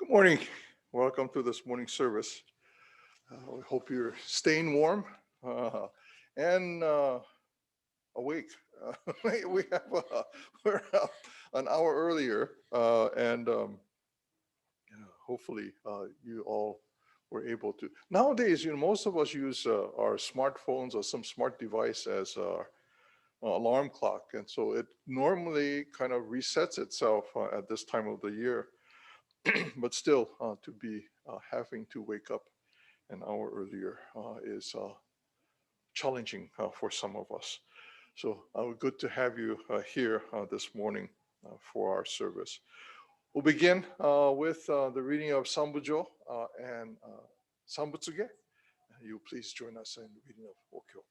Good morning. Welcome to this morning service. We hope you're staying warm and awake. We have we're up an hour earlier, and hopefully you all were able to. Nowadays, most of us use our smartphones or some smart device as our alarm clock, and so it normally kind of resets itself at this time of the year. But still, to be having to wake up an hour earlier is challenging for some of us. So good to have you here this morning for our service. We'll begin with the reading of Sambujo and Sanbutsuge. You please join us in the reading of Okyo.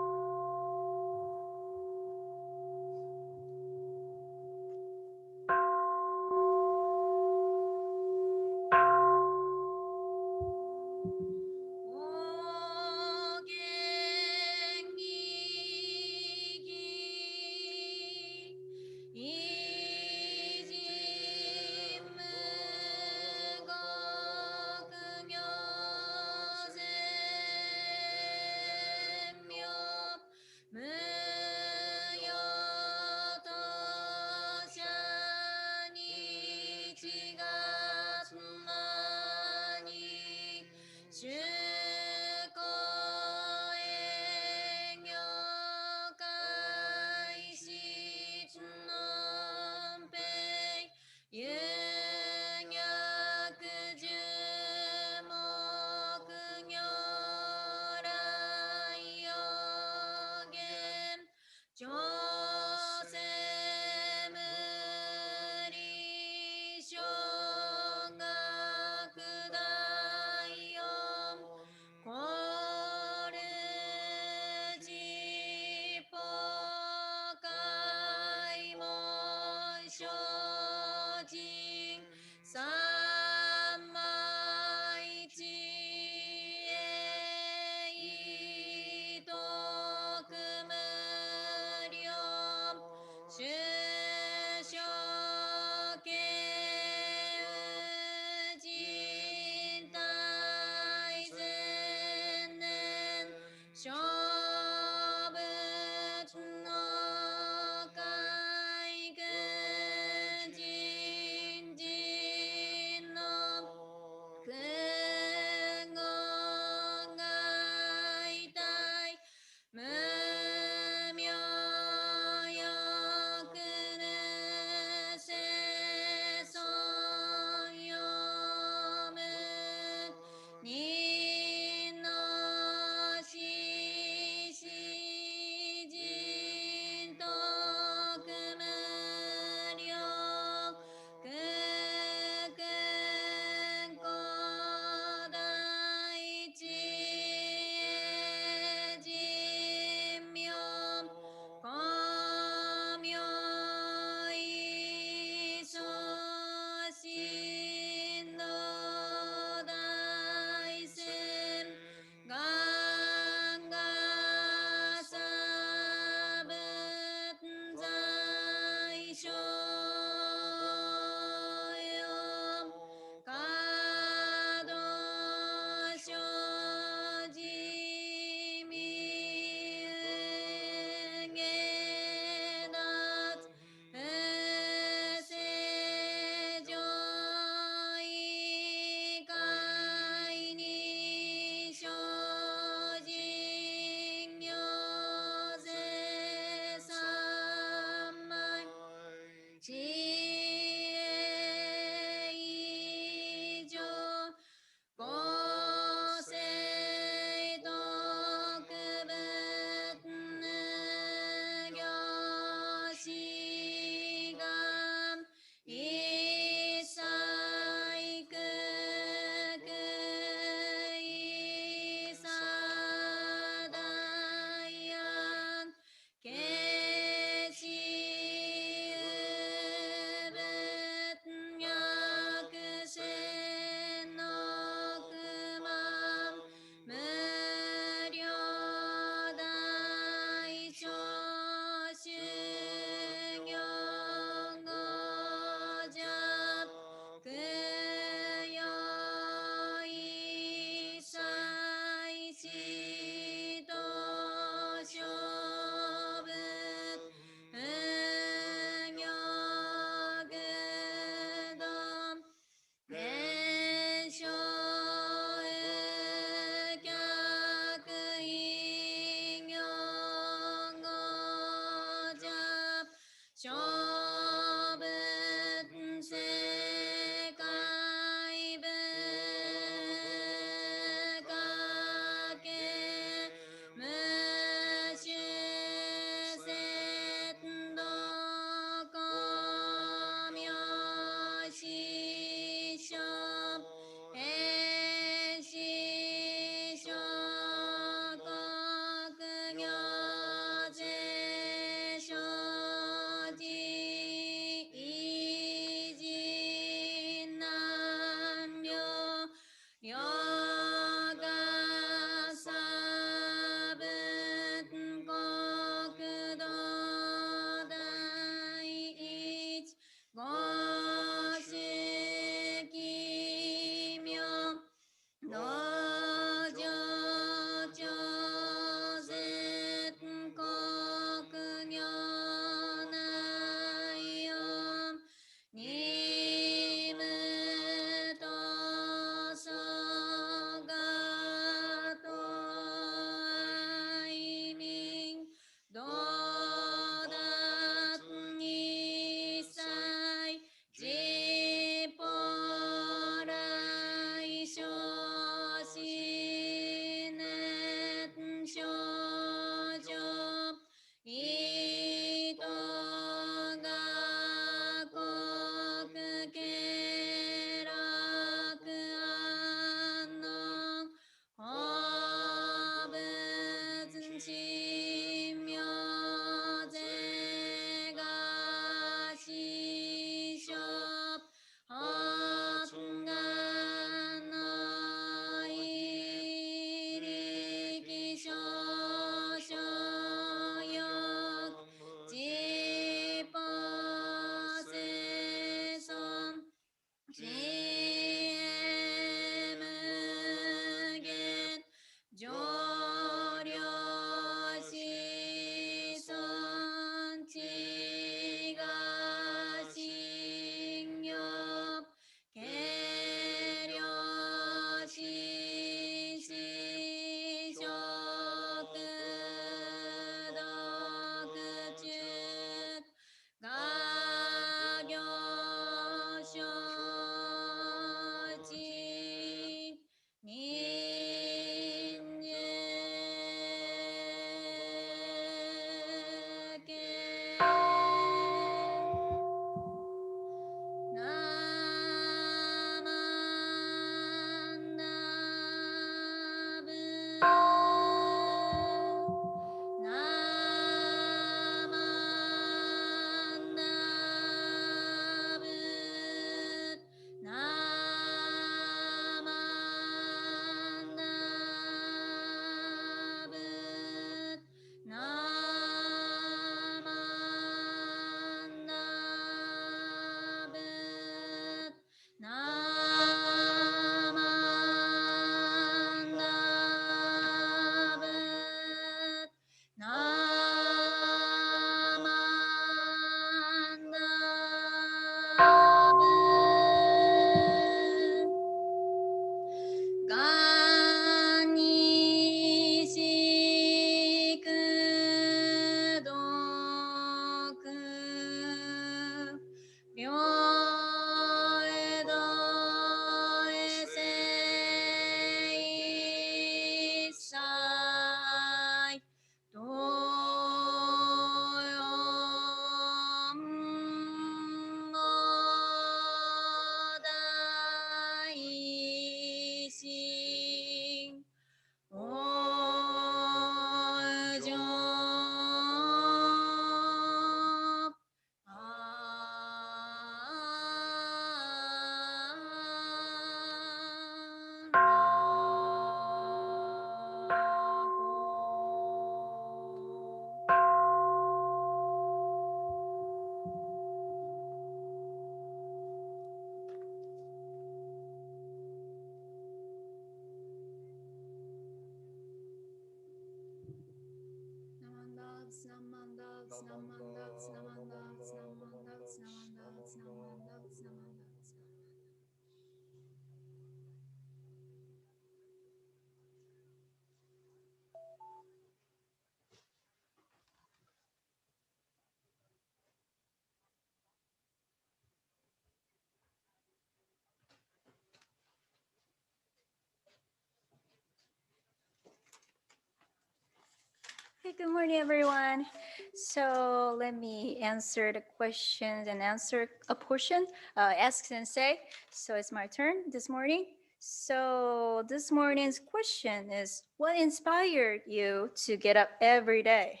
Okay, good morning, everyone. So let me answer the questions and answer a portion. Ask Sensei. So it's my turn this morning. So this morning's question is, what inspired you to get up every day?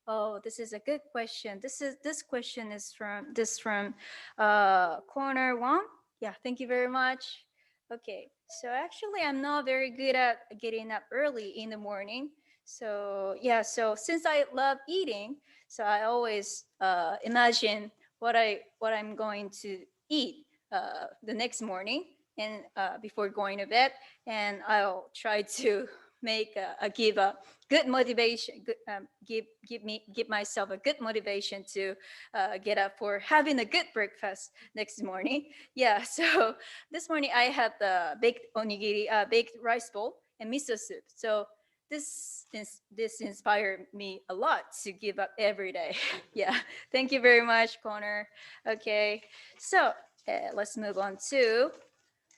Oh, this is a good question. This question is from corner one. Yeah, thank you very much. Okay, so actually, I'm not very good at getting up early in the morning. So yeah, so since I love eating, so I always imagine what I'm going to eat the next morning and before going to bed, and I'll try to make give a good motivation, give myself a good motivation to get up for having a good breakfast next morning. Yeah, so this morning I had the baked onigiri, baked rice bowl and miso soup. So this inspired me a lot to give up every day. Yeah, thank you very much, Connor. Okay, so let's move on to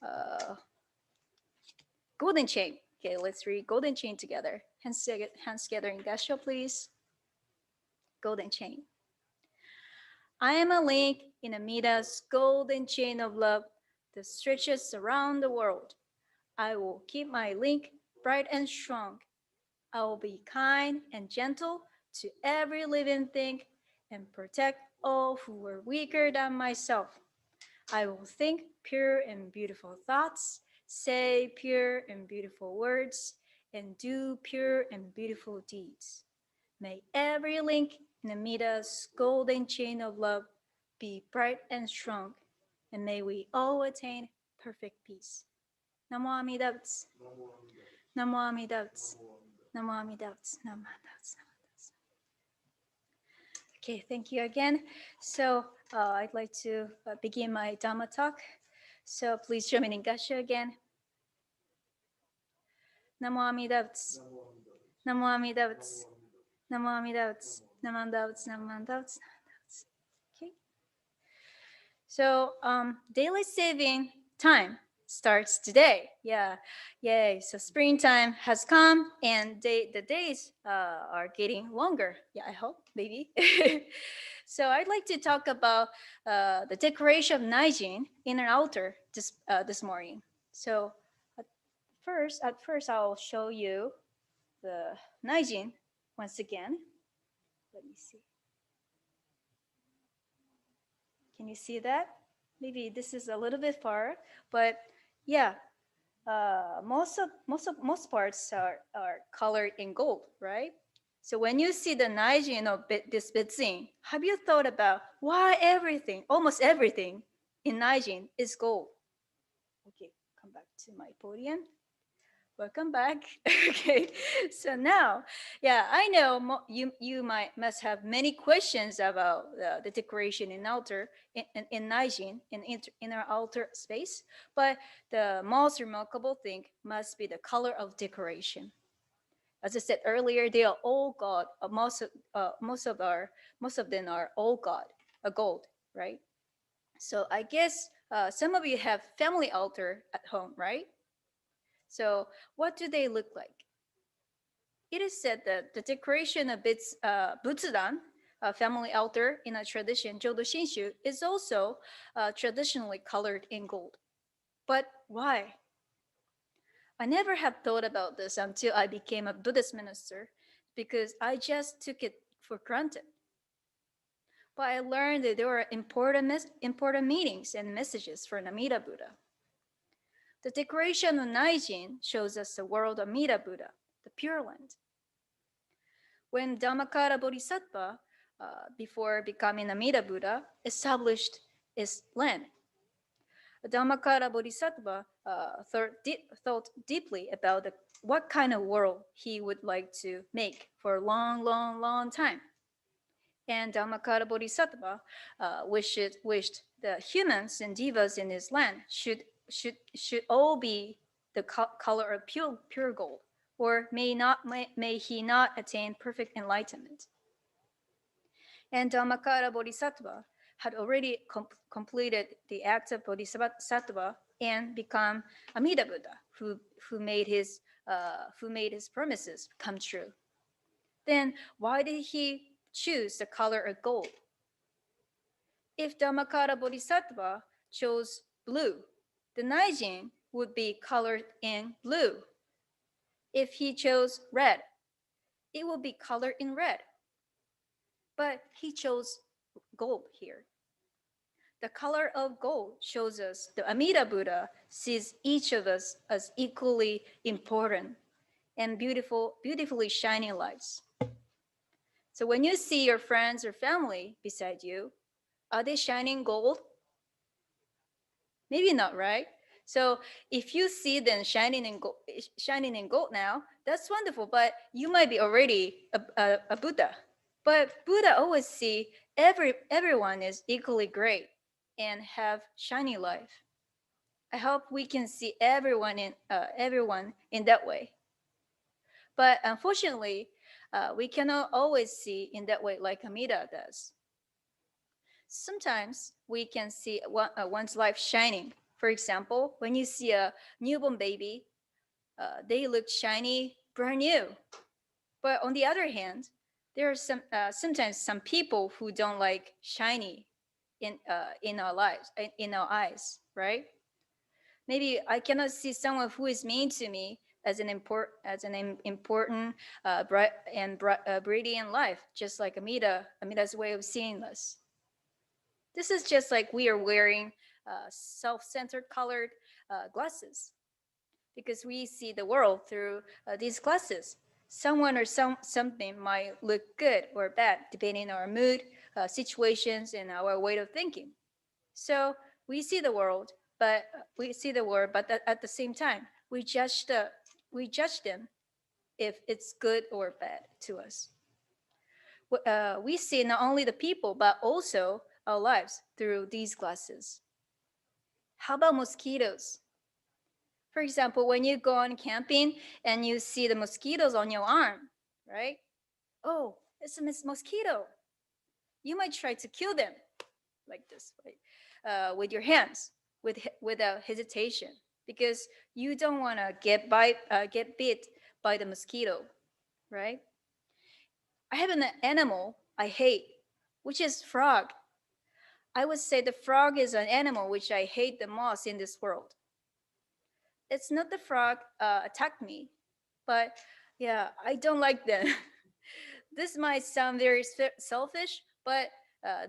uh, golden chain. Okay, let's read golden chain together. Hands together in Gassho, please. Golden chain. I am a link in Amida's golden chain of love that stretches around the world. I will keep my link bright and strong. I will be kind and gentle to every living thing and protect all who are weaker than myself. I will think pure and beautiful thoughts, say pure and beautiful words, and do pure and beautiful deeds. May every link in Amida's golden chain of love be bright and strong, and may we all attain perfect peace. Namo Amida Butsu. Namo Amida Butsu. Namo Amida Butsu. Namo Amida Butsu. Okay, thank you again. So I'd like to begin my Dharma talk. So please join me in Gassho again. Namo Amida Butsu. Namo Amida Butsu. Namo Amida Butsu. Namo Amida Butsu. Namo Amida Butsu. Okay. So daily saving time starts today. Yeah, yay! So springtime has come, and the days are getting longer. Yeah, I hope maybe. So I'd like to talk about the decoration of Naijin in an altar this morning. So at first I'll show you the Naijin once again. Let me see. Can you see that? Maybe this is a little bit far, but yeah, most parts are colored in gold, right? So when you see the Naijin of this Betsuin, have you thought about why everything, almost everything in Naijin is gold? Okay, come back to my podium. Welcome back. Okay, so now, yeah, I know you must have many questions about the decoration in altar in Naijin in our altar space, but the most remarkable thing must be the color of decoration. As I said earlier, they are all gold. Most of them are all gold, a gold, right? So I guess some of you have family altar at home, right? So what do they look like? It is said that the decoration of its Butsudan, a family altar in a tradition, Jodo Shinshu, is also traditionally colored in gold. But why? I never had thought about this until I became a Buddhist minister because I just took it for granted. But I learned that there were important meanings and messages for Amida Buddha. The decoration of Naijin shows us the world of Amida Buddha, the Pure Land. When Dhammakara Bodhisattva, before becoming Amida Buddha, established his land, Dhammakara Bodhisattva thought deeply about what kind of world he would like to make for a long, long, long time. And Dhammakara Bodhisattva wished the humans and devas in his land should all be the color of pure gold, or may he not attain perfect enlightenment. And Dhammakara Bodhisattva had already completed the act of Bodhisattva and become Amida Buddha, who made his promises come true. Then why did he choose the color of gold? If Dhammakara Bodhisattva chose blue, the Naijin would be colored in blue. If he chose red, it would be colored in red. But he chose gold here. The color of gold shows us the Amida Buddha sees each of us as equally important and beautifully shining lights. So when you see your friends or family beside you, are they shining gold? Maybe not, right? So if you see them shining in gold now, that's wonderful. But you might be already a Buddha. But Buddha always see everyone is equally great and have shiny life. I hope we can see everyone in that way. But unfortunately, we cannot always see in that way like Amida does. Sometimes we can see one's life shining. For example, when you see a newborn baby, they look shiny, brand new. But on the other hand, there are sometimes some people who don't like shiny in our lives, in our eyes, right? Maybe I cannot see someone who is mean to me as important, bright and brilliant life, just like Amida's way of seeing us. This is just like we are wearing self-centered colored glasses because we see the world through these glasses. Someone or something might look good or bad depending on our mood, situations, and our way of thinking. So we see the world, but at the same time, we judge them if it's good or bad to us. We see not only the people but also our lives through these glasses. How about mosquitoes? For example, when you go on camping and you see the mosquitoes on your arm, right? Oh, it's a mosquito. You might try to kill them like this, right? With your hands, without hesitation, because you don't want to get bit by the mosquito, right? I have an animal I hate, which is frog. I would say the frog is an animal which I hate the most in this world. It's not the frog attacked me, but yeah, I don't like them. This might sound very selfish, but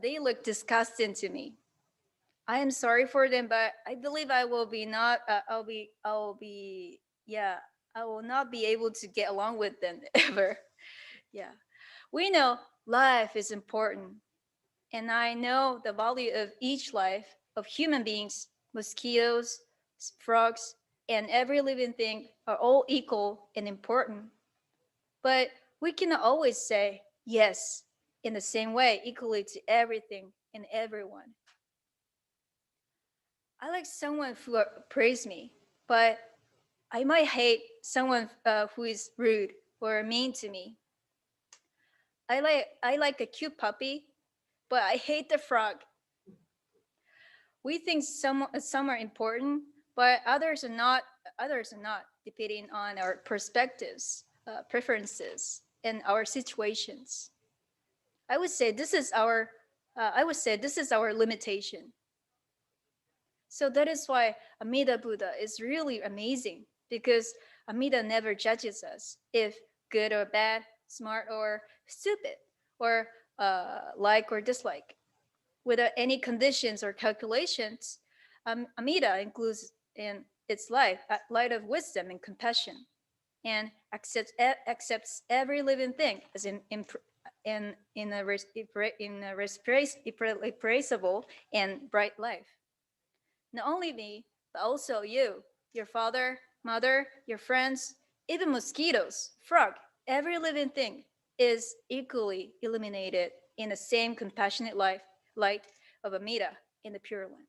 they look disgusting to me. I am sorry for them, but I believe I will be not. Yeah. I will not be able to get along with them ever. Yeah. We know life is important, and I know the value of each life of human beings, mosquitoes, frogs, and every living thing are all equal and important. But we cannot always say yes in the same way equally to everything and everyone. I like someone who praise me, but I might hate someone who is rude or mean to me. I like a cute puppy, but I hate the frog. We think some are important, but others are not. Others are not, depending on our perspectives, preferences, and our situations. I would say this is our. I would say this is our limitation. So that is why Amida Buddha is really amazing because Amida never judges us if good or bad, smart or stupid, or like or dislike. Without any conditions or calculations, Amida includes in its life a light of wisdom and compassion, and accepts every living thing as in a irreplaceable and bright life. Not only me, but also you, your father, mother, your friends, even mosquitoes, frog, every living thing is equally illuminated in the same compassionate light of Amida in the Pure Land.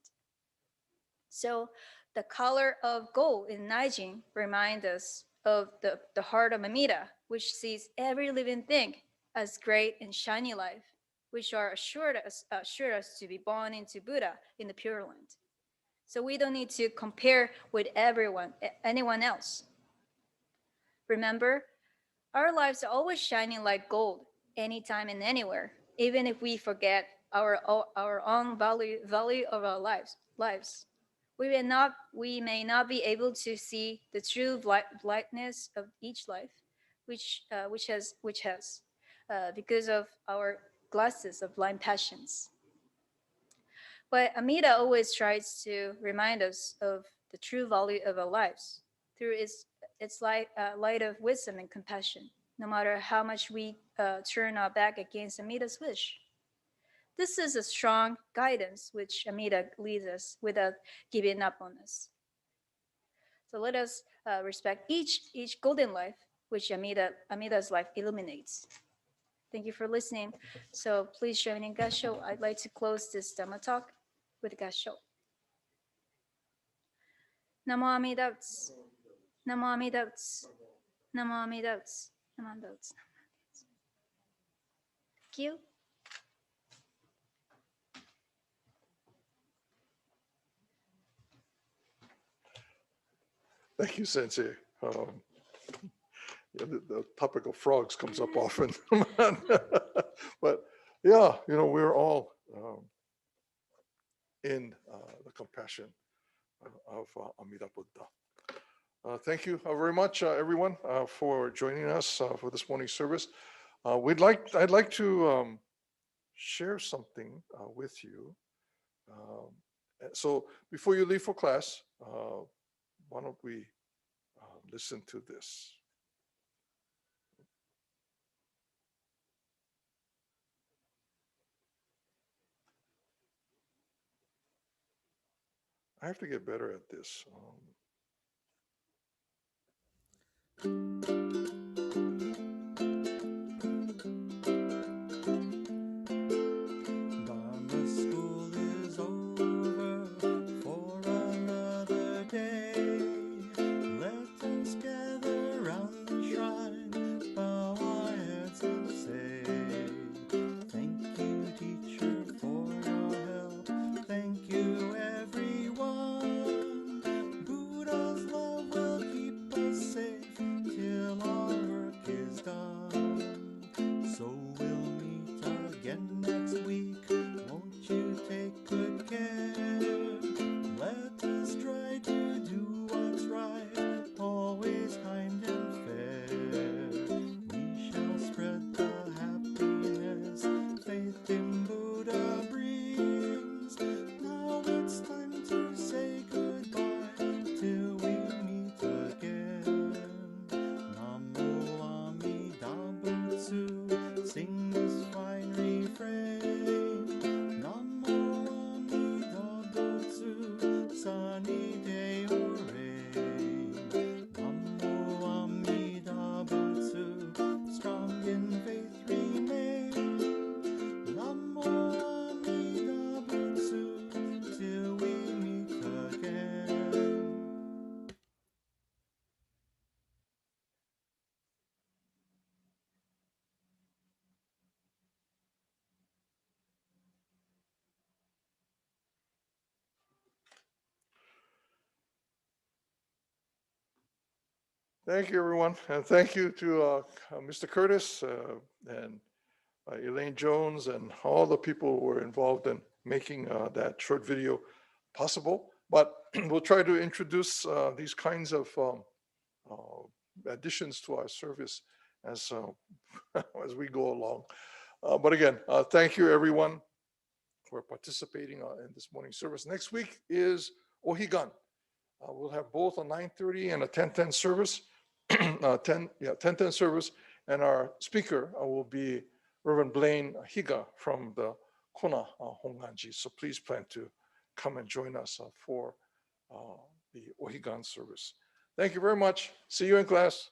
So the color of gold in Naijin reminds us of the heart of Amida, which sees every living thing as great and shiny life, which are assured us to be born into Buddha in the Pure Land. So we don't need to compare with anyone else. Remember, Our lives are always shining like gold, anytime and anywhere, even if we forget our own value of our lives. We may not be able to see the true brightness of each life, which has because of our glasses of blind passions. But Amida always tries to remind us of the true value of our lives through its light of wisdom and compassion, no matter how much we turn our back against Amida's wish. This is a strong guidance which Amida leads us without giving up on us. So let us respect each golden life which Amida's life illuminates. Thank you for listening. So please join in Gasho. I'd like to close this Dhamma talk with Gasho. Namo Amida Butsu. Namo Amida Butsu. Namo Amida Butsu. Namo Amida Butsu. Thank you. Thank you, Sensei. Yeah, the topic of frogs comes up often. But yeah, we're all in the compassion of Amida Buddha. Thank you very much, everyone, for joining us for this morning's service. I'd like to share something with you. So before you leave for class, why don't we listen to this? I have to get better at this. Dharma school is over for another day. Let us gather round the shrine, bow our heads and say, thank you, teacher, for your help. Thank you, everyone. Buddha's love will keep us safe till our work is done. So we'll meet again next week. Won't you take good care? Let us try to do what's right, always kind and fair. We shall spread the happiness faith in Buddha brings. Now it's time to say goodbye till we meet again. Namo Amida Butsu, sing this fine refrain. Namo Amida Butsu, sunny day or rain. Namo Amida Butsu, strong in faith remain. Namo Amida Butsu, till we meet again. Thank you, everyone. And thank you to Mr. Curtis and Elaine Jones and all the people who were involved in making that short video possible. But we'll try to introduce these kinds of additions to our service as, as we go along. But again, thank you, everyone, for participating in this morning's service. Next week is Ohigan. We'll have both a 9:30 and a 10:10 service. 10:10 service, and our speaker will be Reverend Blaine Higa from the Kona Honganji. So please plan to come and join us for the Ohigan service. Thank you very much. See you in class.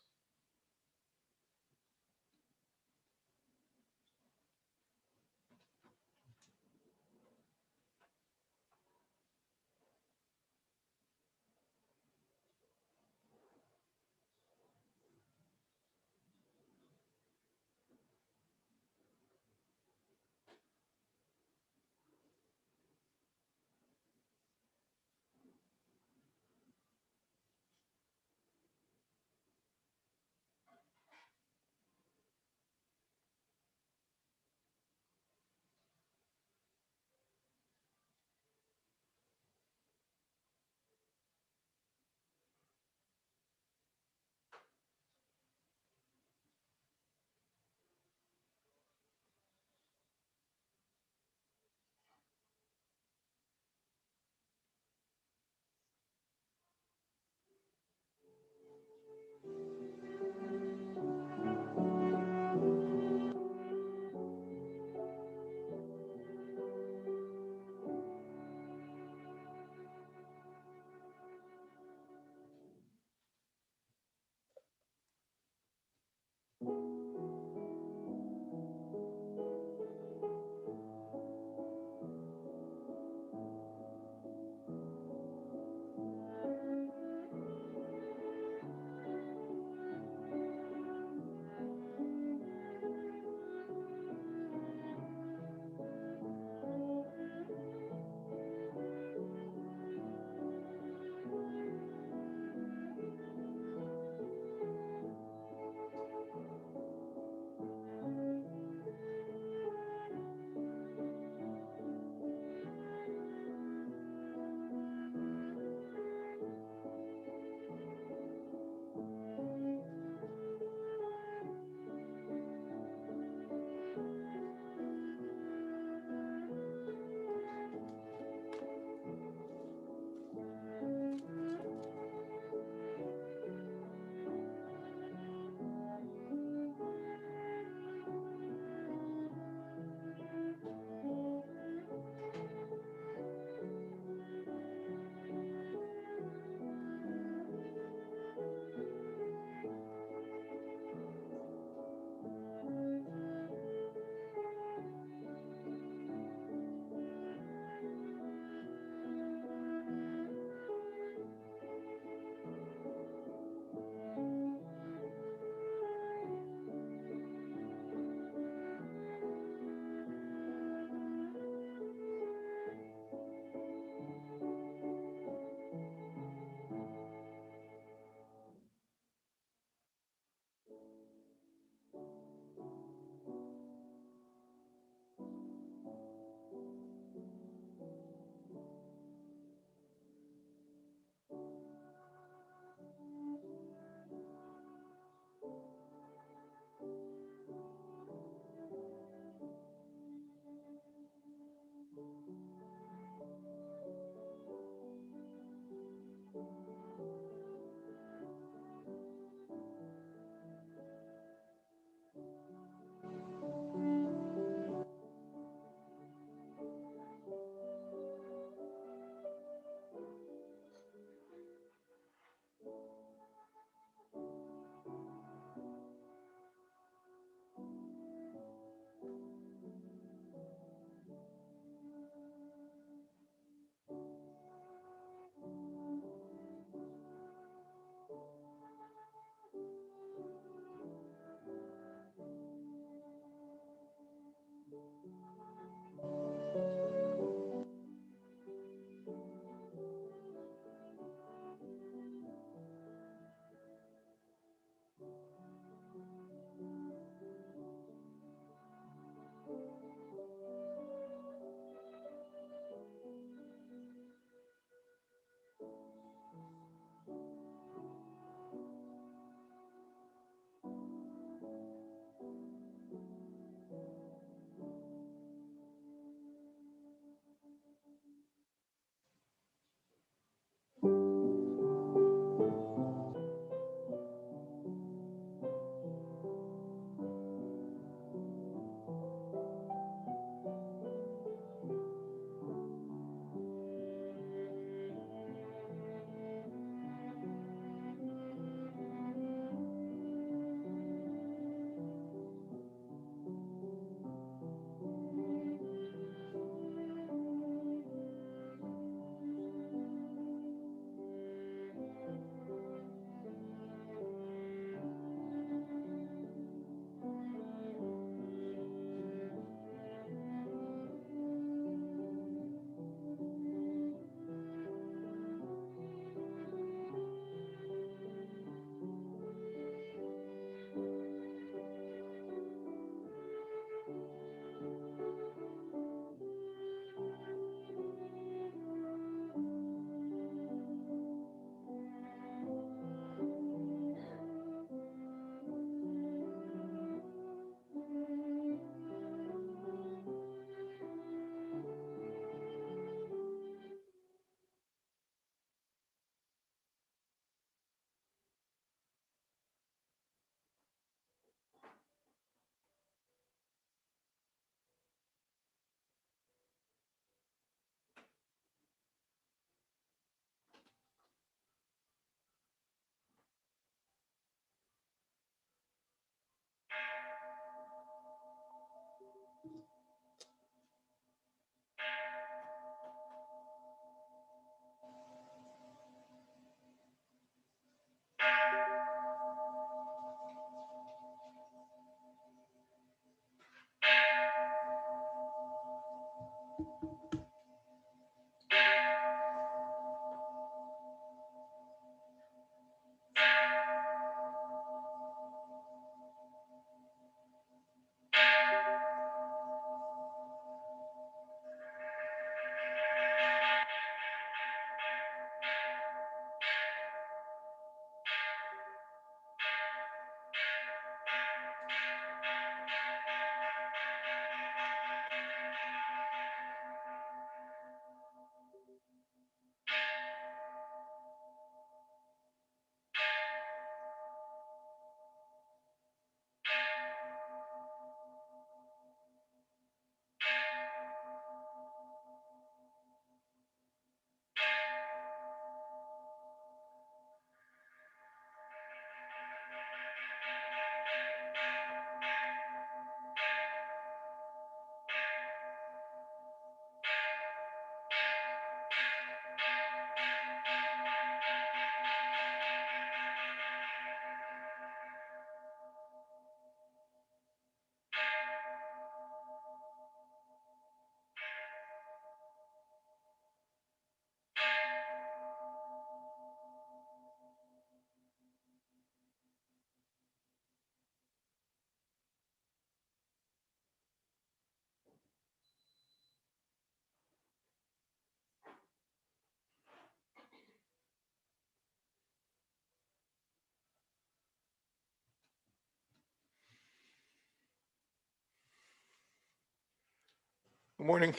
Good morning.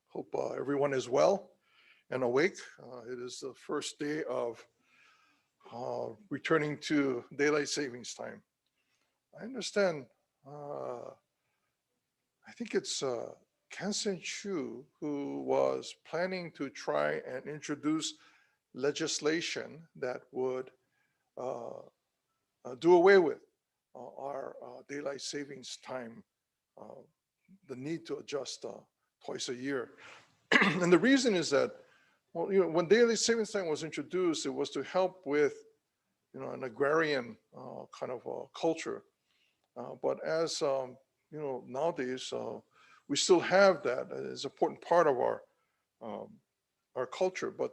Hope everyone is well and awake. It is the first day of returning to daylight savings time. I understand, I think it's Kansho who was planning to try and introduce legislation that would uh, do away with our daylight savings time, uh, the need to adjust twice a year. And the reason is that, well, when daylight savings time was introduced, it was to help with, an agrarian kind of culture. But as nowadays, we still have that as an important part of um, our culture. But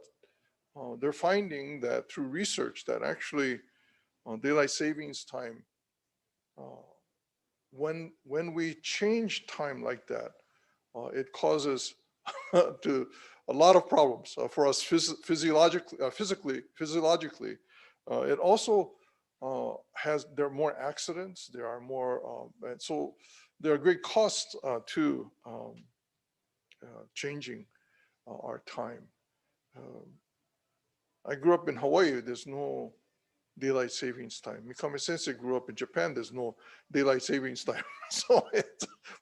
they're finding that through research that actually daylight savings time, uh, when we change time like that, it causes to a lot of problems for us physiologically. It also there are more accidents. There are more, and so there are great costs to changing our time. Um, I grew up in Hawaii. There's no daylight savings time. Mikame Sensei grew up in Japan. There's no daylight savings time. So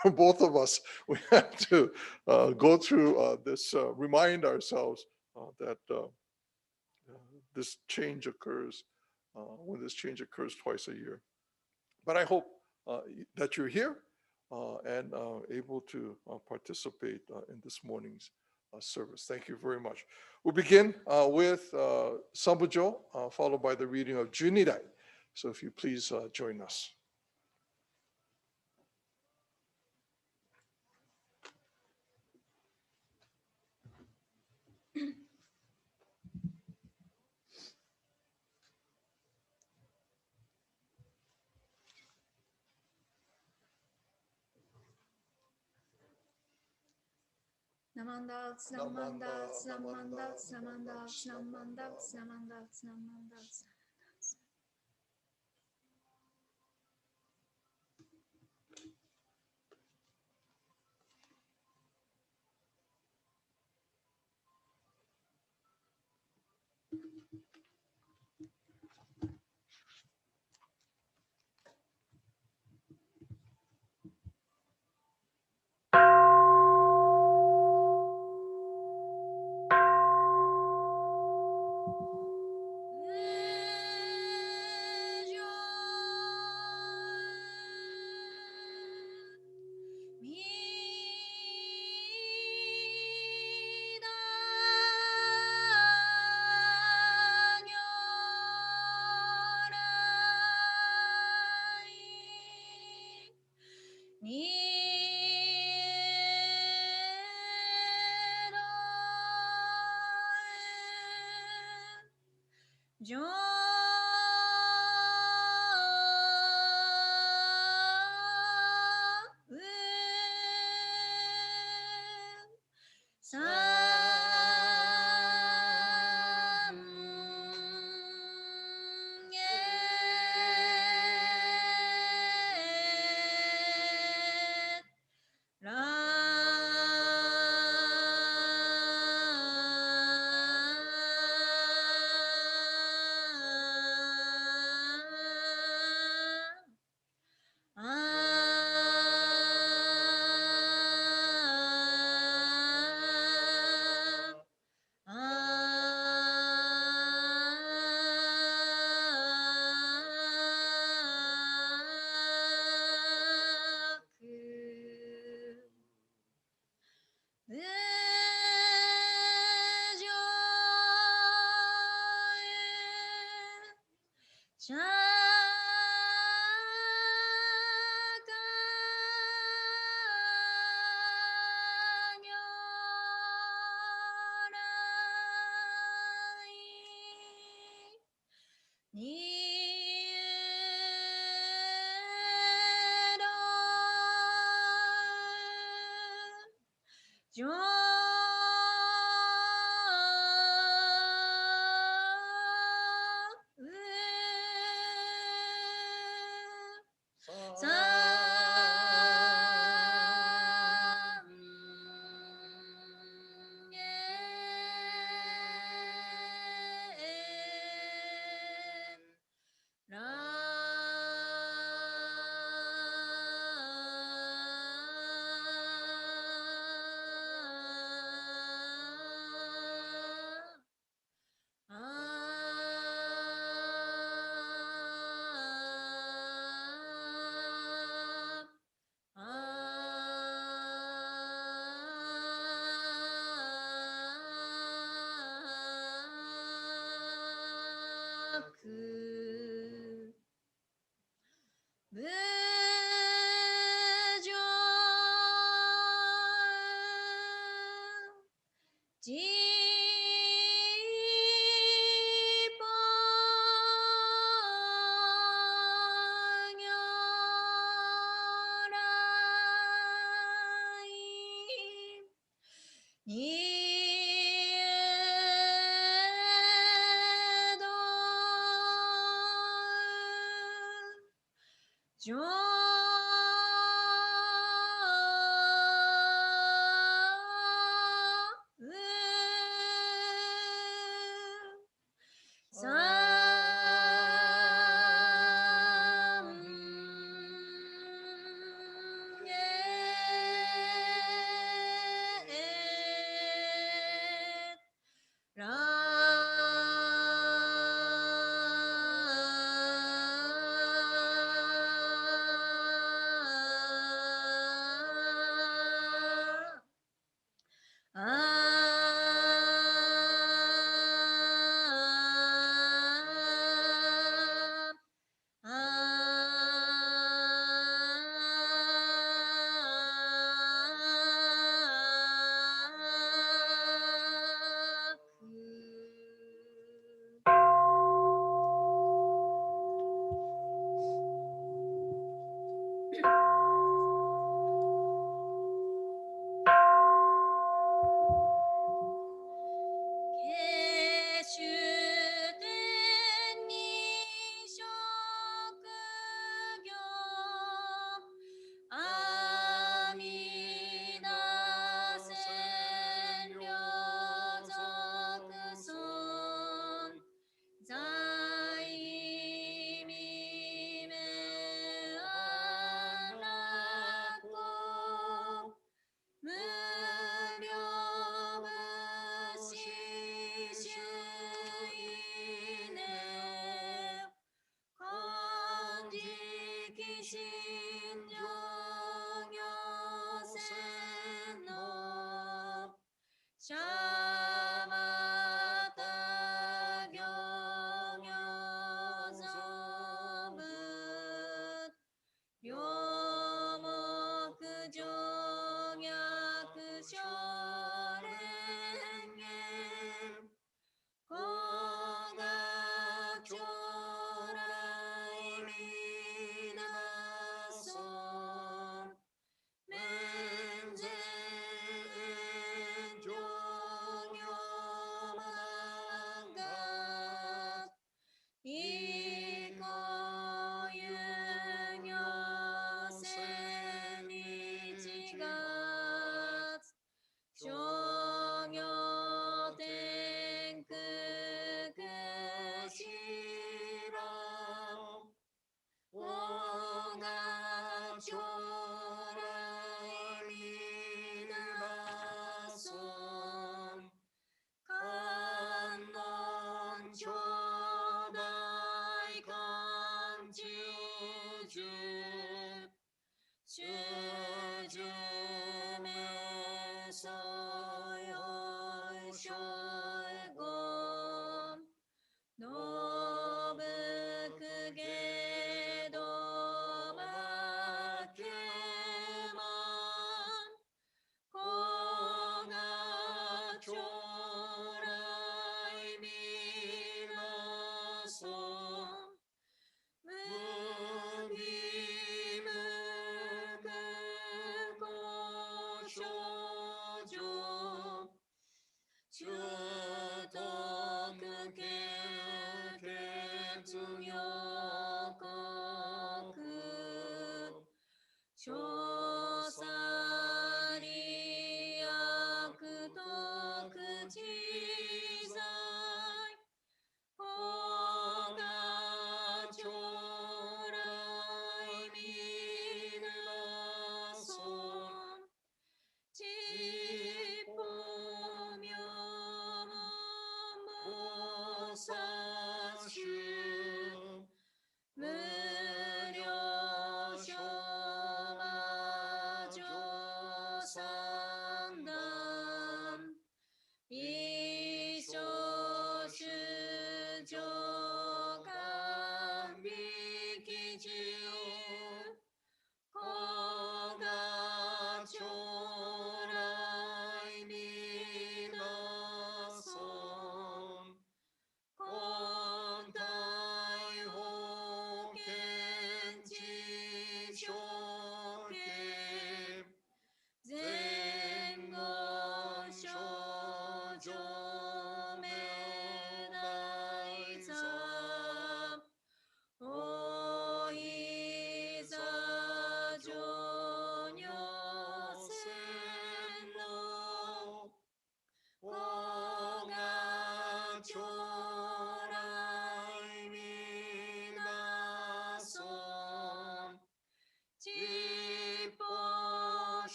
for both of us, we have to go through this, remind ourselves that this change occurs when this change occurs twice a year. But I hope that you're here and able to participate in this morning's service. Thank you very much. We'll begin with Sambujo, followed by the reading of Junirai. So if you please join us. Namandals, namandals, namandals, namandals, namandals, namandals, namandals.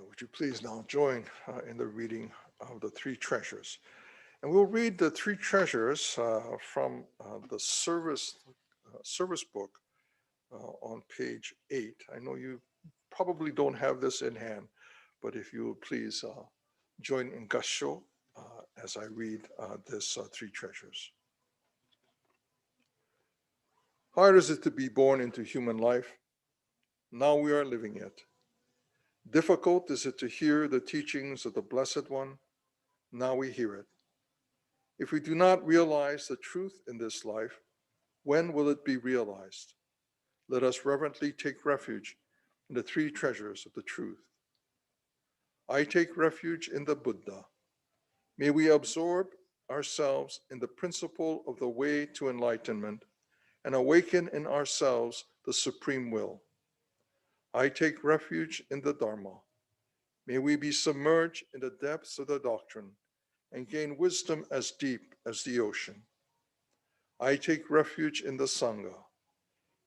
Would you please now join in the reading of the three treasures? And we'll read the three treasures from the service book on page 8. I know you probably don't have this in hand, but if you would please join in Kansho as I read this three treasures. Hard is it to be born into human life. Now we are living it. Difficult is it to hear the teachings of the Blessed One. Now we hear it. If we do not realize the truth in this life, when will it be realized? Let us reverently take refuge in the three treasures of the truth. I take refuge in the Buddha. May we absorb ourselves in the principle of the way to enlightenment and awaken in ourselves the supreme will. I take refuge in the Dharma. May we be submerged in the depths of the doctrine and gain wisdom as deep as the ocean. I take refuge in the Sangha.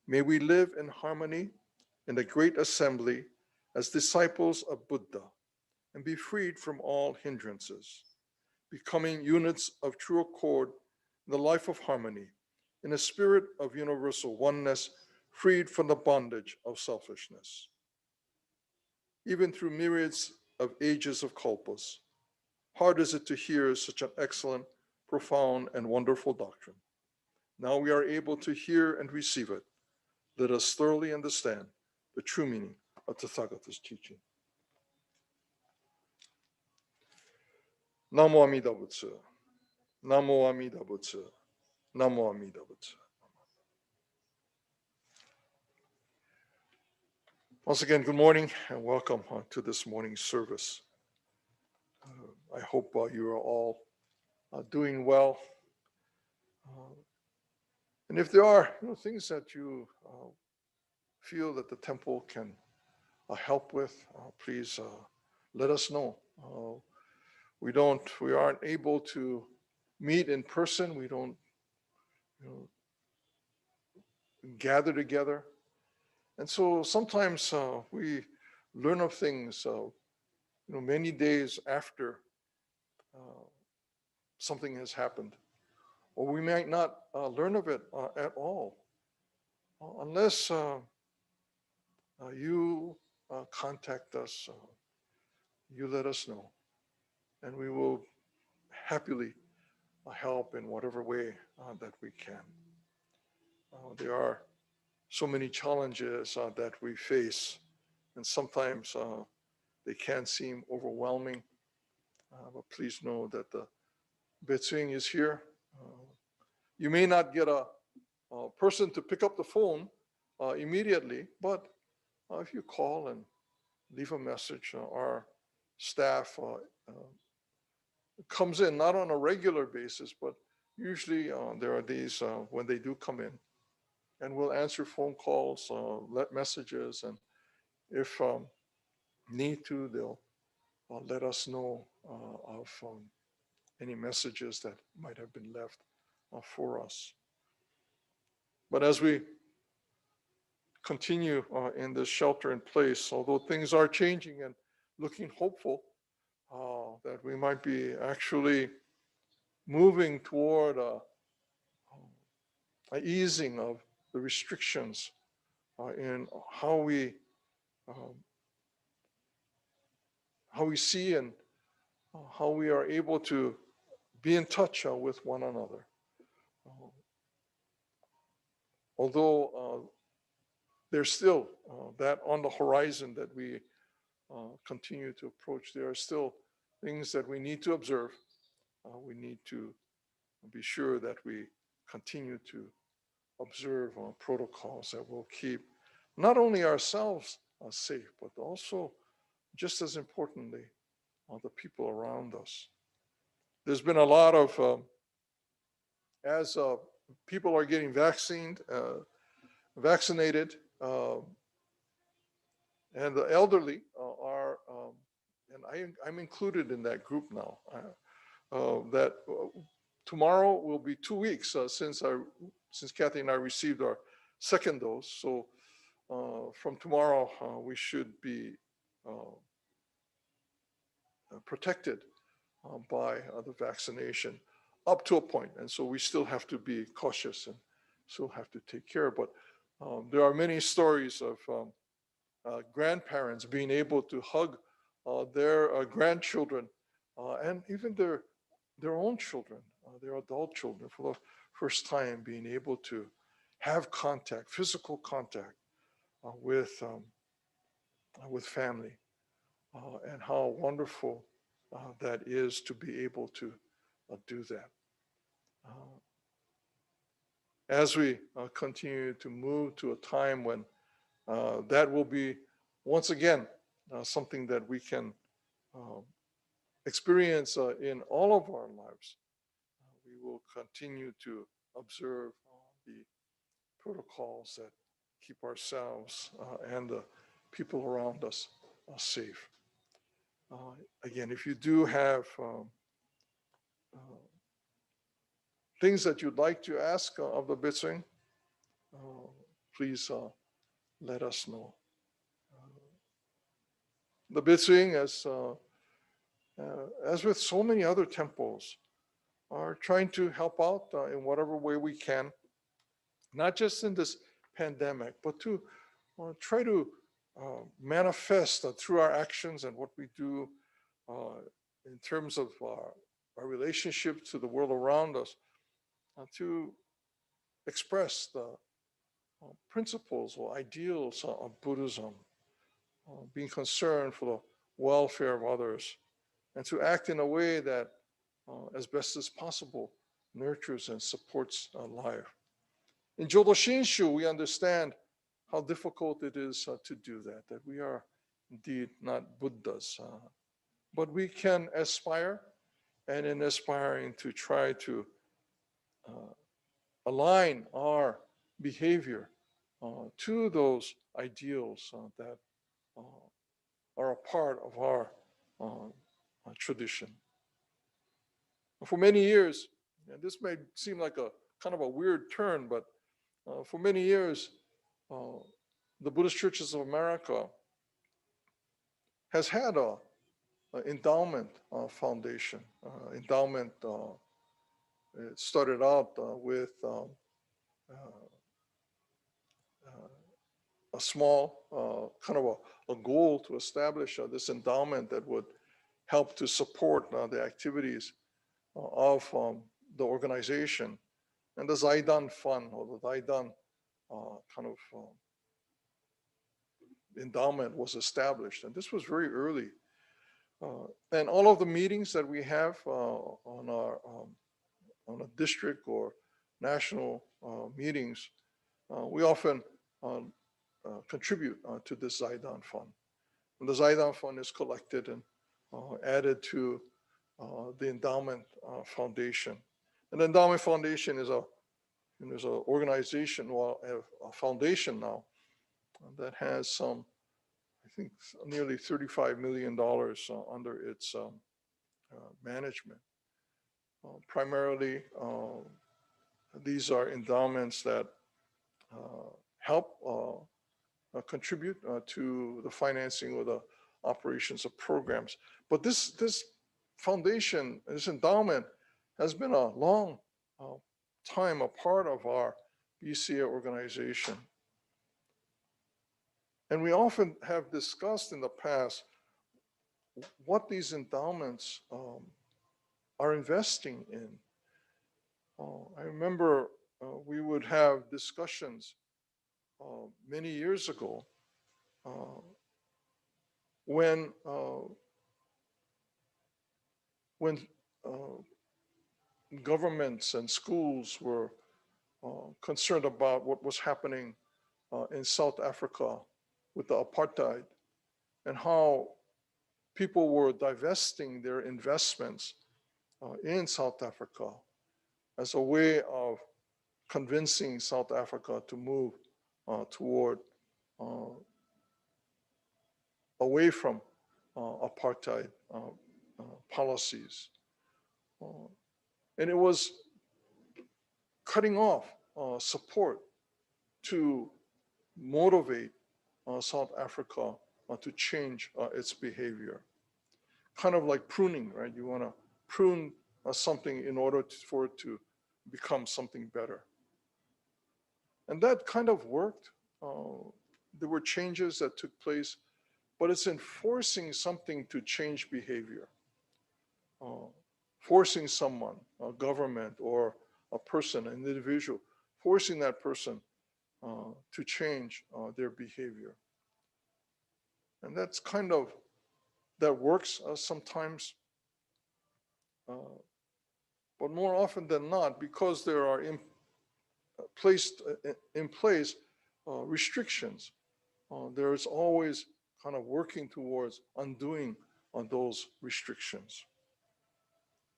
May we live in harmony in the great assembly as disciples of Buddha and be freed from all hindrances, becoming units of true accord in the life of harmony, in a spirit of universal oneness, freed from the bondage of selfishness. Even through myriads of ages of kalpas, hard is it to hear such an excellent, profound, and wonderful doctrine. Now we are able to hear and receive it. Let us thoroughly understand the true meaning of Tathagata's teaching. Namo Amida Butsu. Namo Amida Butsu. Namo Amida Butsu. Once again, good morning and welcome to this morning's service. I hope you are all doing well. And if there are things that you feel that the temple can help with, please let us know. We aren't able to meet in person. We don't gather together. And so sometimes we learn of things, many days after something has happened, or we might not learn of it at all, unless you contact us, you let us know, and we will happily help in whatever way that we can. There are so many challenges that we face, and sometimes they can seem overwhelming, but please know that the Betsuin is here. You may not get a person to pick up the phone immediately, but if you call and leave a message, our staff comes in, not on a regular basis, but usually there are days when they do come in, and we'll answer phone calls, let messages, and if need to, they'll let us know of any messages that might have been left for us. But as we continue in this shelter in place, although things are changing and looking hopeful that we might be actually moving toward a easing of the restrictions in how we see and how we are able to be in touch with one another. Although there's still that on the horizon that we continue to approach, there are still things that we need to observe. We need to be sure that we continue to observe protocols that will keep not only ourselves safe, but also, just as importantly, the people around us. There's been a lot of, as people are getting vaccinated, and the elderly are, and I'm included in that group now, that tomorrow will be 2 weeks since Kathy and I received our second dose. So from tomorrow, we should be protected by the vaccination up to a point. And so we still have to be cautious and still have to take care. But there are many stories of grandparents being able to hug their grandchildren and even their own children, their adult children, for the first time being able to have contact, physical contact with family, and how wonderful that is to be able to do that. As we continue to move to a time when that will be once again something that we can experience in all of our lives, we will continue to observe the protocols that keep ourselves and the people around us safe. Again, if you do have uh, things that you'd like to ask of the Betsuin, please let us know. The Betsuin, as with so many other temples, are trying to help out in whatever way we can, not just in this pandemic, but to try to manifest through our actions and what we do in terms of our relationship to the world around us, to express the principles or ideals of Buddhism, being concerned for the welfare of others, and to act in a way that, as best as possible, nurtures and supports life. In Jodo Shinshu, we understand how difficult it is to do that we are indeed not Buddhas, but we can aspire, and in aspiring to try to align our behavior to those ideals that are a part of our tradition. For many years, and this may seem like a kind of a weird turn, but for many years, the Buddhist Churches of America has had a endowment foundation. Endowment, it started out with a small kind of a goal to establish this endowment that would help to support the activities of the organization. And the Zaidan Fund, or the Zaidan kind of endowment, was established. And this was very early. And all of the meetings that we have on a district or national meetings, we often contribute to this Zaidan Fund. And the Zaidan Fund is collected and added to the Endowment Foundation. And the Endowment Foundation is an organization, well, a foundation now, that has some, I think, nearly $35 million under its management. Primarily, these are endowments that help contribute to the financing or the operations of programs. But this foundation, this endowment, has been a long time a part of our BCA organization. And we often have discussed in the past what these endowments are investing in. I remember we would have discussions many years ago when governments and schools were concerned about what was happening in South Africa with the apartheid, and how people were divesting their investments in South Africa as a way of convincing South Africa to move toward away from apartheid policies. And it was cutting off support to motivate South Africa to change its behavior. Kind of like pruning, right? You want to prune something in order for it to become something better. And that kind of worked. There were changes that took place, but it's enforcing something to change behavior. Forcing someone, a government or a person, an individual, forcing that person to change their behavior. And that's kind of, that works sometimes, but more often than not, because there are placed in place restrictions, there is always kind of working towards undoing those restrictions.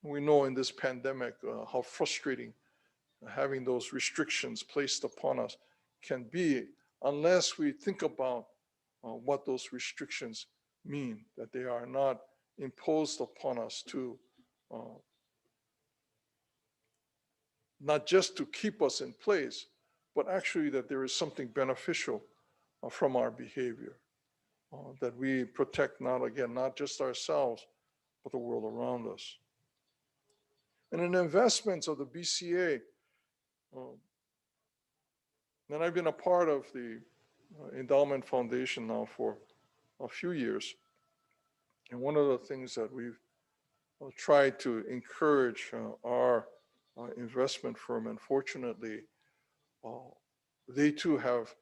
We know in this pandemic how frustrating having those restrictions placed upon us can be, unless we think about what those restrictions mean, that they are not imposed upon us to not just to keep us in place, but actually that there is something beneficial from our behavior, that we protect not just ourselves, but the world around us. And in investments of the BCA, and I've been a part of the Endowment Foundation now for a few years. And one of the things that we've tried to encourage our investment firm, and fortunately, they too have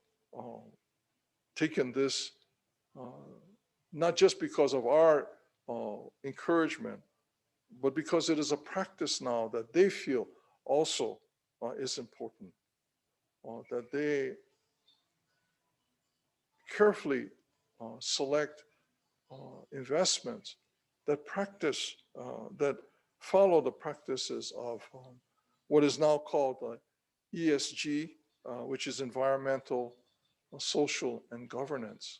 taken this not just because of our encouragement, but because it is a practice now that they feel also is important, that they carefully select investments that practice, that follow the practices of what is now called ESG, which is environmental, social, and governance.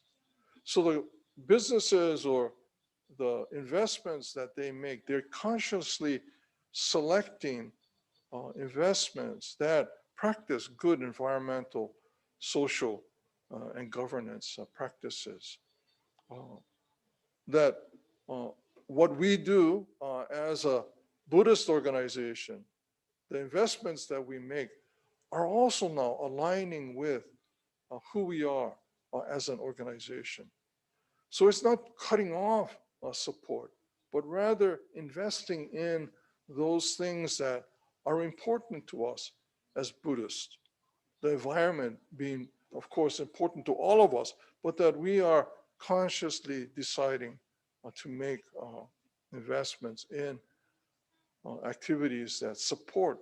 So the businesses or the investments that they make, they're consciously selecting investments that practice good environmental, social, and governance practices. That what we do as a Buddhist organization, the investments that we make are also now aligning with who we are as an organization. So it's not cutting off support, but rather investing in those things that are important to us as Buddhists. The environment being, of course, important to all of us, but that we are consciously deciding to make investments in activities that support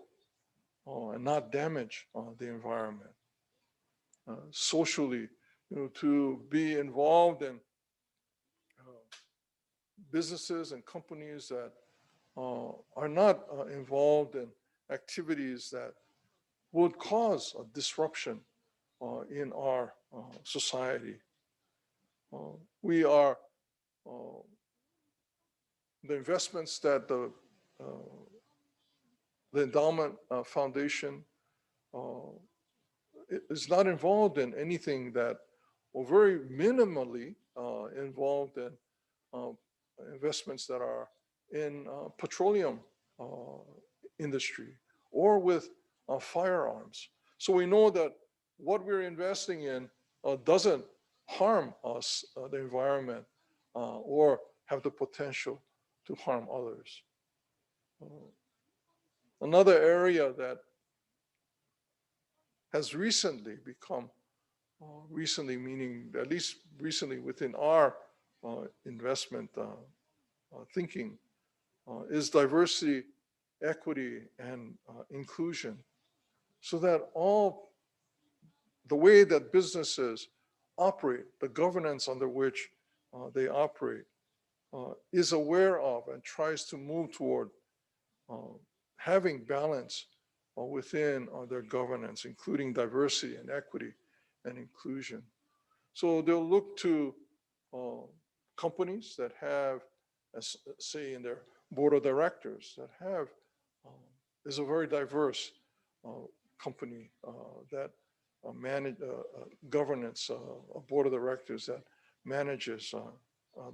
and not damage the environment. Socially, to be involved in businesses and companies that are not involved in activities that would cause a disruption in our society. We are the investments that the Endowment Foundation is not involved in anything that, or very minimally involved in investments that are in petroleum industry or with firearms. So we know that what we're investing in doesn't harm us, the environment, or have the potential to harm others. Another area that has recently become, recently meaning at least recently within our investment thinking, is diversity, equity, and inclusion. So that all the way that businesses operate, the governance under which they operate, is aware of and tries to move toward having balance within their governance, including diversity and equity and inclusion. So they'll look to companies that have, as, say, in their board of directors, that have, is a very diverse company that manage governance, a board of directors that manages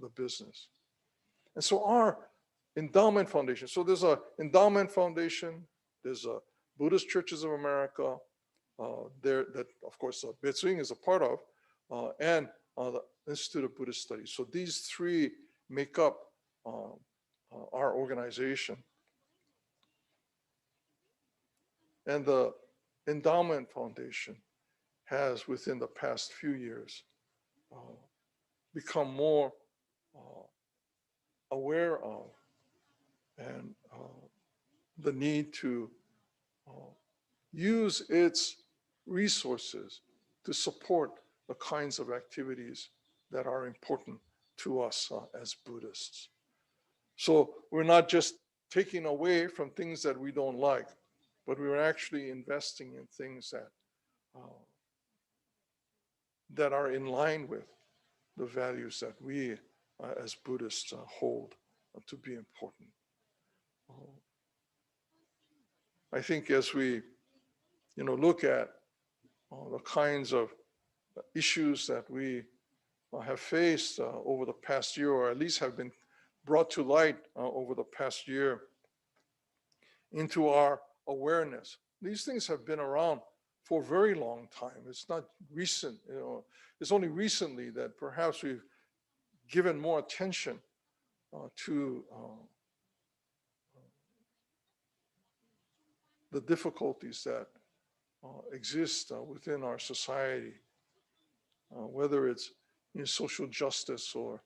the business. And so our endowment foundation, so there's a endowment foundation, there's a Buddhist Churches of America, there that of course Betsuin is a part of, and the Institute of Buddhist Studies. So these three make up our organization. And the endowment foundation has, within the past few years, become more aware of and the need to use its resources to support the kinds of activities that are important to us as Buddhists. So we're not just taking away from things that we don't like, but we're actually investing in things that that are in line with the values that we as Buddhists hold. to be important. I think as we, look at the kinds of issues that we have faced over the past year, or at least have been brought to light over the past year into our awareness. These things have been around for a very long time. It's not recent, it's only recently that perhaps we've given more attention to the difficulties that exist within our society, whether it's in social justice or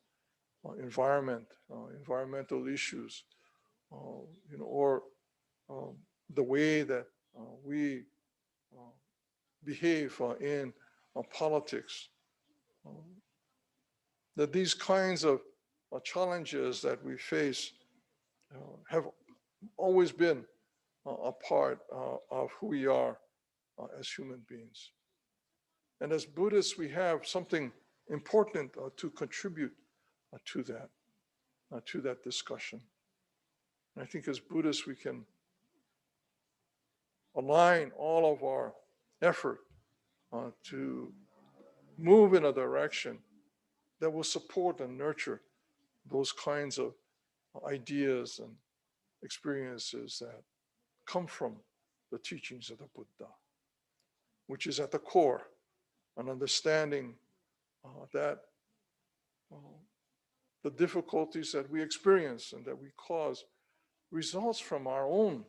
environmental issues, or the way that we behave in politics. That these kinds of challenges that we face have always been a part of who we are as human beings. And as Buddhists, we have something important to contribute to that discussion. And I think as Buddhists, we can align all of our effort to move in a direction that will support and nurture those kinds of ideas and experiences that come from the teachings of the Buddha, which is at the core an understanding that the difficulties that we experience and that we cause results from our own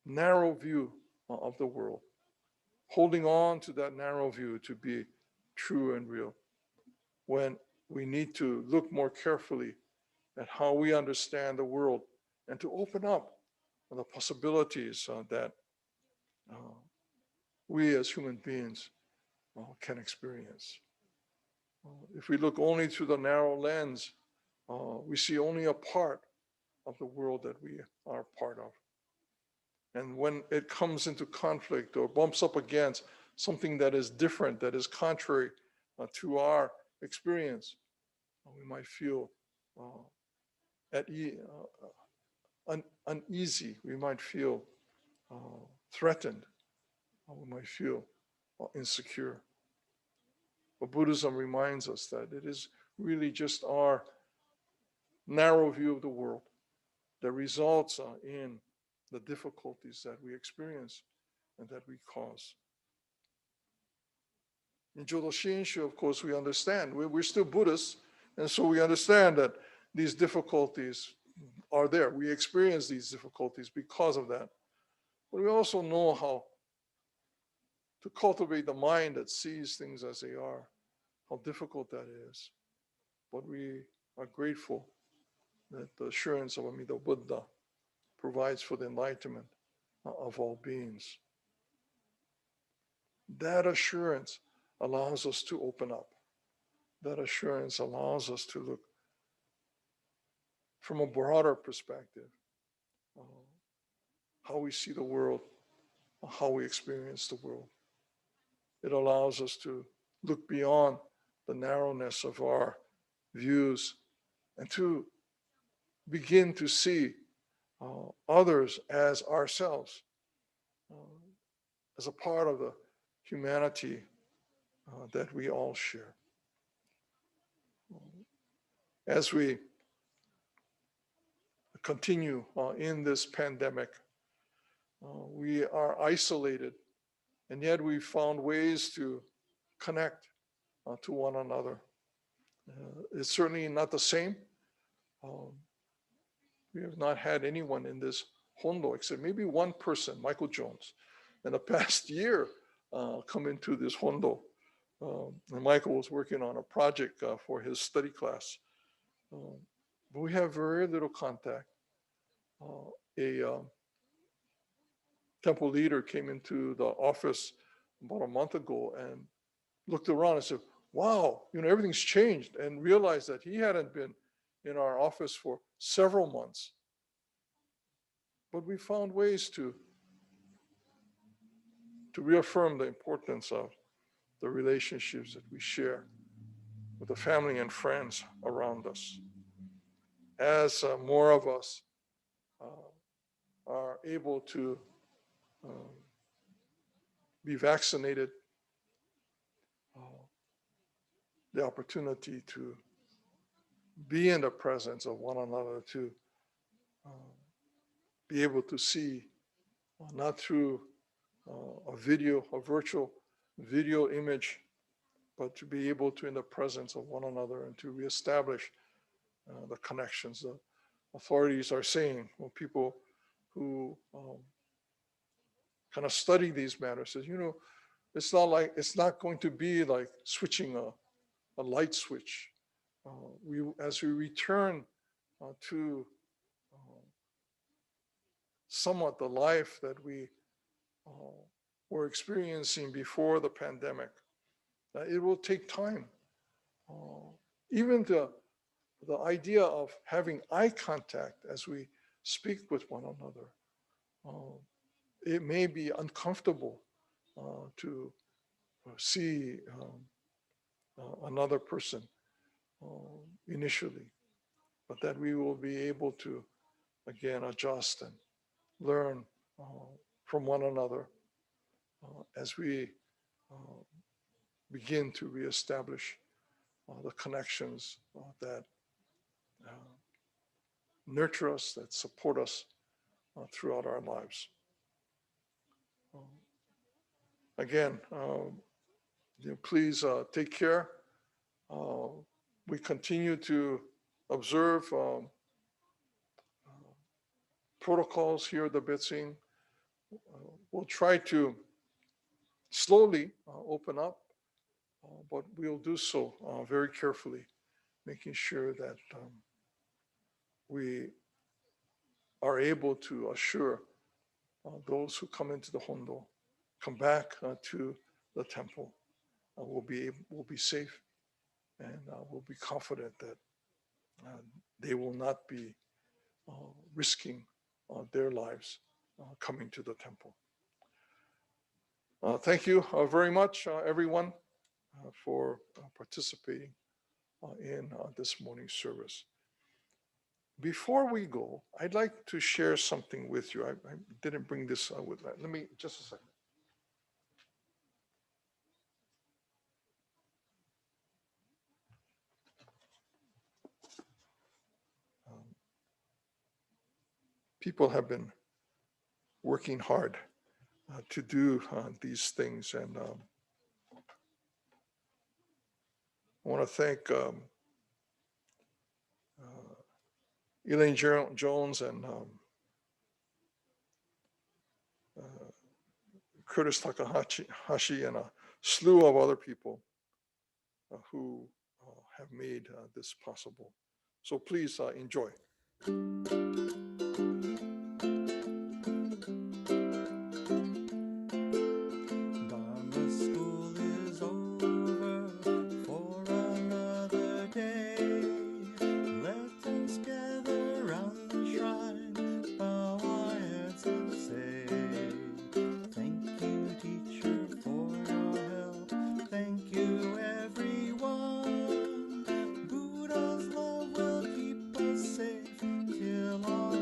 narrow view of the world, holding on to that narrow view to be true and real, when we need to look more carefully at how we understand the world and to open up the possibilities that we as human beings can experience. If we look only through the narrow lens, we see only a part of the world that we are part of. And when it comes into conflict or bumps up against something that is different, that is contrary to our experience, we might feel uneasy. We might feel threatened. We might feel insecure. But Buddhism reminds us that it is really just our narrow view of the world that results in the difficulties that we experience and that we cause. In Jodo Shinshu, of course, we understand. We're still Buddhists, and so we understand that these difficulties are there. We experience these difficulties because of that. But we also know how to cultivate the mind that sees things as they are, how difficult that is. But we are grateful that the assurance of Amida Buddha provides for the enlightenment of all beings. That assurance allows us to open up. That assurance allows us to look from a broader perspective, how we see the world, how we experience the world. It allows us to look beyond the narrowness of our views and to begin to see others as ourselves, as a part of the humanity that we all share. As we continue in this pandemic, we are isolated, and yet we found ways to connect to one another. It's certainly not the same. We have not had anyone in this hondo except maybe one person, Michael Jones, in the past year come into this hondo. And Michael was working on a project for his study class. But we have very little contact. A temple leader came into the office about a month ago and looked around and said, wow, everything's changed, and realized that he hadn't been in our office for several months. But we found ways to reaffirm the importance of the relationships that we share with the family and friends around us. As more of us are able to be vaccinated, the opportunity to be in the presence of one another, to be able to see, not through a video, a virtual video image, but to be able to, in the presence of one another, and to reestablish the connections. The authorities are saying, well, people who kind of study these matters says, it's not going to be like switching a light switch. As we return to somewhat the life that we were experiencing before the pandemic, it will take time. Even the idea of having eye contact as we speak with one another, it may be uncomfortable to see another person initially, but that we will be able to, again, adjust and learn from one another as we begin to reestablish the connections that nurture us, that support us throughout our lives. Again, please take care. We continue to observe protocols here at the Betsuin. We'll try to slowly open up, but we'll do so very carefully, making sure that we are able to assure those who come into the Hondo, come back to the temple, will be safe, and will be confident that they will not be risking their lives coming to the temple. Thank you very much, everyone, for participating in this morning's service. Before we go, I'd like to share something with you. I didn't bring this with me. Let me, just a second. People have been working hard to do these things, and I want to thank Elaine Jones and Curtis Takahashi and a slew of other people who have made this possible. So please enjoy. Dharma school is over for another day. Let us gather round the shrine, bow our heads and say, thank you, teacher, for your help. Thank you, everyone. Buddha's love will keep us safe till our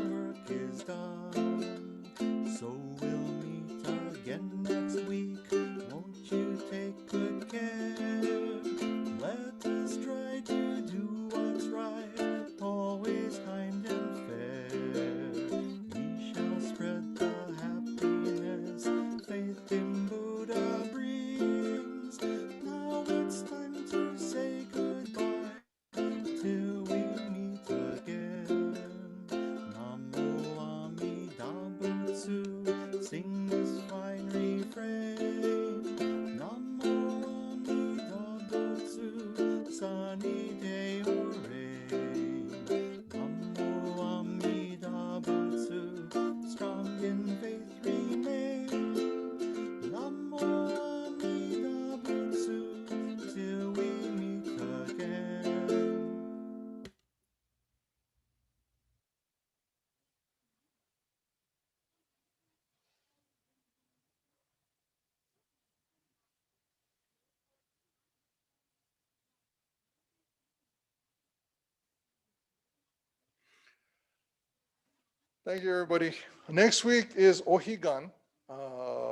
Thank you, everybody. Next week is Ohigan.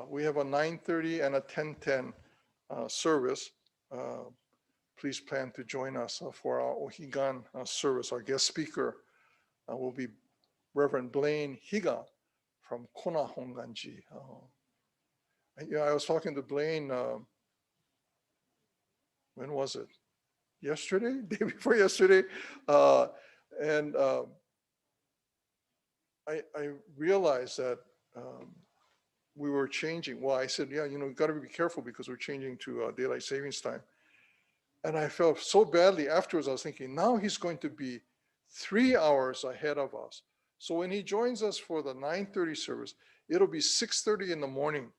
We have a 9:30 and a 10:10 service. Please plan to join us for our Ohigan service. Our guest speaker will be Reverend Blaine Higa from Kona Honganji. I was talking to Blaine, when was it? Yesterday, day before yesterday. And I realized that we were changing. Well, I said, yeah, got to be careful because we're changing to daylight savings time. And I felt so badly afterwards. I was thinking, now he's going to be 3 hours ahead of us. So when he joins us for the 9:30 service, it'll be 6:30 in the morning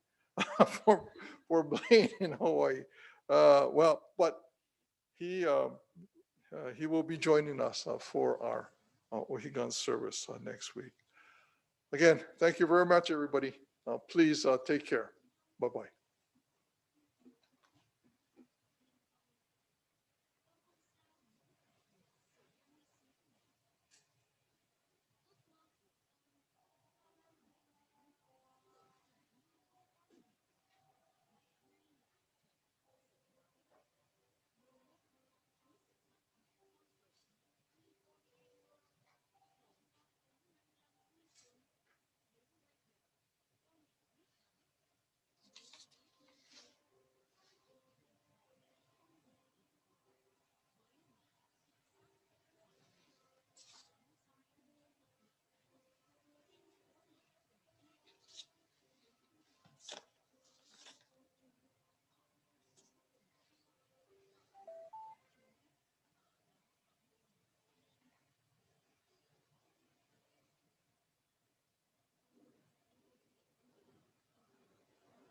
for Blaine in Hawaii. But he will be joining us for our Ohigan service next week. Again, thank you very much, everybody. Please take care. Bye-bye.